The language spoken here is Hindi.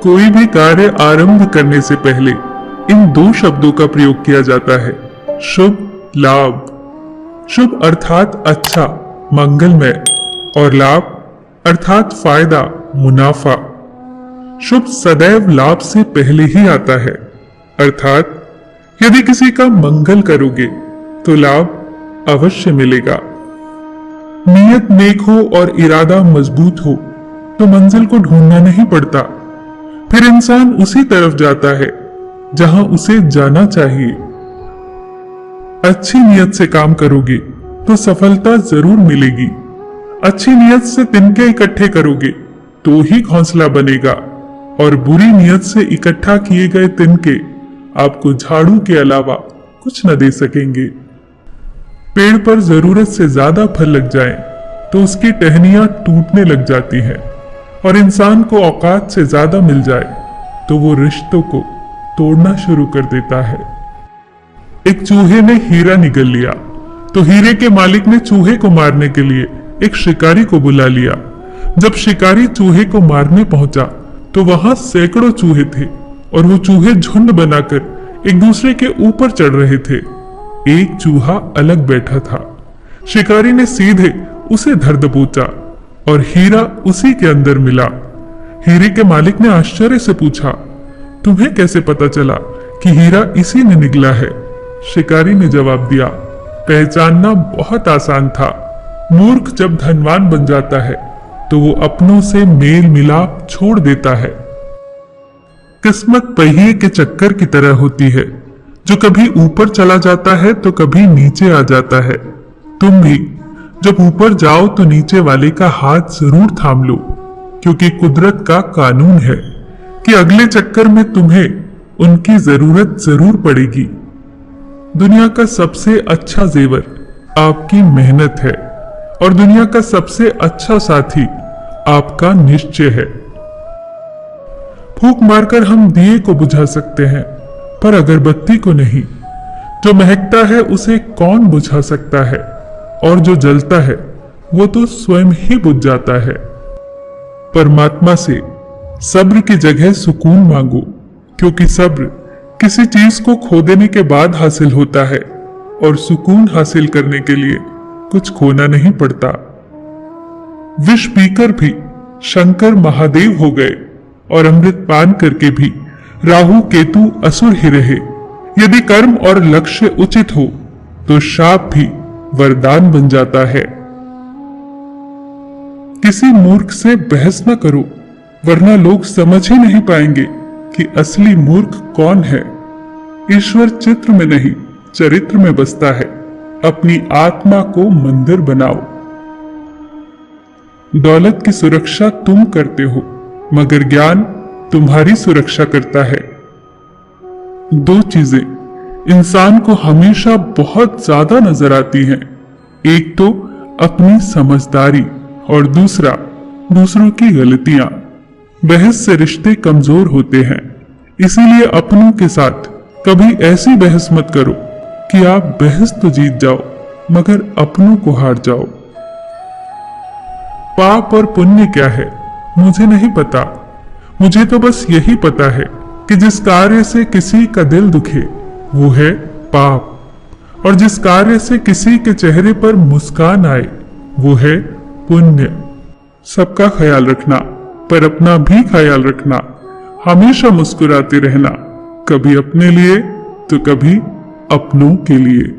कोई भी कार्य आरंभ करने से पहले इन दो शब्दों का प्रयोग किया जाता है, शुभ लाभ। शुभ अर्थात अच्छा, मंगलमय, और लाभ अर्थात फायदा, मुनाफा। शुभ सदैव लाभ से पहले ही आता है, अर्थात यदि किसी का मंगल करोगे तो लाभ अवश्य मिलेगा। नियत नेक हो और इरादा मजबूत हो तो मंजिल को ढूंढना नहीं पड़ता, फिर इंसान उसी तरफ जाता है जहां उसे जाना चाहिए। अच्छी नियत से काम करोगे तो सफलता जरूर मिलेगी। अच्छी नियत से तिनके इकट्ठे करोगे तो ही घोंसला बनेगा, और बुरी नियत से इकट्ठा किए गए तिनके आपको झाड़ू के अलावा कुछ न दे सकेंगे। पेड़ पर जरूरत से ज्यादा फल लग जाएं तो उसकी टहनियां टूटने लग जाती हैं, और इंसान को औकात से ज्यादा मिल जाए तो वो रिश्तों को तोड़ना शुरू कर देता है। एक चूहे ने हीरा निगल लिया तो हीरे के मालिक ने चूहे को मारने के लिए एक शिकारी को बुला लिया। जब शिकारी चूहे को मारने पहुंचा तो वहां सैकड़ों चूहे थे, और वो चूहे झुंड बनाकर एक दूसरे के ऊपर चढ़ रहे थे। एक चूहा अलग बैठा था। शिकारी ने सीधे उसे धर दबोचा और हीरा उसी के अंदर मिला। हीरे के मालिक ने आश्चर्य से पूछा, तुम्हें कैसे पता चला कि हीरा इसी ने निगला है? शिकारी ने जवाब दिया, पहचानना बहुत आसान था। मूर्ख जब धनवान बन जाता है तो वो अपनों से मेल मिलाप छोड़ देता है। किस्मत पहिए के चक्कर की तरह होती है, जो कभी ऊपर चला जाता है तो कभी नीचे आ जाता है। तुम भी जब ऊपर जाओ तो नीचे वाले का हाथ जरूर थाम लो, क्योंकि कुदरत का कानून है कि अगले चक्कर में तुम्हें उनकी जरूरत जरूर पड़ेगी। दुनिया का सबसे अच्छा जेवर आपकी मेहनत है, और दुनिया का सबसे अच्छा साथी आपका निश्चय है। फूंक मारकर हम दिए को बुझा सकते हैं, पर अगरबत्ती को नहीं। जो महकता है उसे कौन बुझा सकता है, और जो जलता है वो तो स्वयं ही बुझ जाता है। परमात्मा से सब्र की जगह सुकून मांगो, क्योंकि सब्र किसी चीज को खो देने के बाद हासिल होता है, और सुकून हासिल करने के लिए कुछ खोना नहीं पड़ता। विष पीकर भी शंकर महादेव हो गए, और अमृत पान करके भी राहु केतु असुर ही रहे। यदि कर्म और लक्ष्य उचित हो तो शाप भी वरदान बन जाता है। किसी मूर्ख से बहस न करो, वरना लोग समझ ही नहीं पाएंगे कि असली मूर्ख कौन है। ईश्वर चित्र में नहीं, चरित्र में बसता है। अपनी आत्मा को मंदिर बनाओ। दौलत की सुरक्षा तुम करते हो, मगर ज्ञान तुम्हारी सुरक्षा करता है। दो चीजें इंसान को हमेशा बहुत ज्यादा नजर आती हैं, एक तो अपनी समझदारी और दूसरा दूसरों की गलतियां। बहस से रिश्ते कमजोर होते हैं, इसीलिए अपनों के साथ कभी ऐसी बहस मत करो कि आप बहस तो जीत जाओ मगर अपनों को हार जाओ। पाप और पुण्य क्या है मुझे नहीं पता, मुझे तो बस यही पता है कि जिस कार्य से किसी का दिल दुखे वो है पाप, और जिस कार्य से किसी के चेहरे पर मुस्कान आए वो है पुण्य। सबका ख्याल रखना, पर अपना भी ख्याल रखना। हमेशा मुस्कुराते रहना, कभी अपने लिए तो कभी अपनों के लिए।